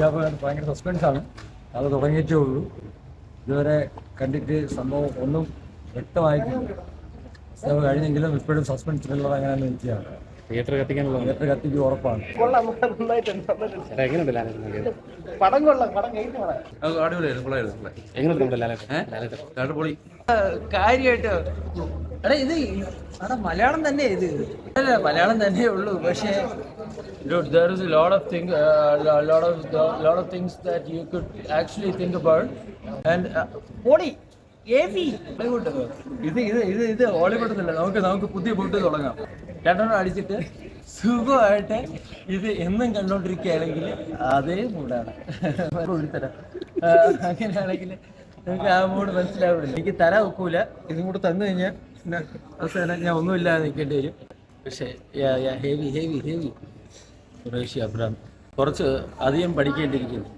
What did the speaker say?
ഭയങ്കര സസ്പെൻസാണ്. അത് തുടങ്ങിയിട്ടേ ഉള്ളൂ. ഇതുവരെ കണ്ടിട്ട് സംഭവം ഒന്നും വ്യക്തമായിട്ടില്ല. കഴിഞ്ഞെങ്കിലും ഇപ്പോഴും സസ്പെൻസ് ത്രില്ലർ അങ്ങനെയാണ് നിൽക്കുകയാണ്. തിയേറ്റർ കത്തിക്ക് ഉറപ്പാണ്. കാര്യമായിട്ട് ഇത് മലയാളം തന്നെ ഇത് അല്ല മലയാളം തന്നെ ഉള്ളൂ. പക്ഷേ there is a lot of things that you could actually think about and ഇത് ഹോളിവുഡ് എന്നല്ല. നമുക്ക് പുതിയ ബോട്ട് തുടങ്ങാം. രണ്ടെണ്ണം അടിച്ചിട്ട് സുഖമായിട്ട് ഇത് എന്നും കണ്ടോണ്ടിരിക്കുകയാണെങ്കിൽ അതേ മൂടാണ് തരാം. അങ്ങനെയാണെങ്കിൽ നിങ്ങൾക്ക് ആ മൂഡ് മനസ്സിലാവില്ല. എനിക്ക് തരാൻ ഒക്കൂല. ഇതും കൂടെ തന്നു കഴിഞ്ഞാൽ അവസാനം ഞാൻ ഒന്നുമില്ലാതെ നിൽക്കേണ്ടി വരും. പക്ഷേ ഹെവി കുറേശ്ശി അബ്രാം കുറച്ച് അധികം പഠിക്കേണ്ടിയിരിക്കുന്നു.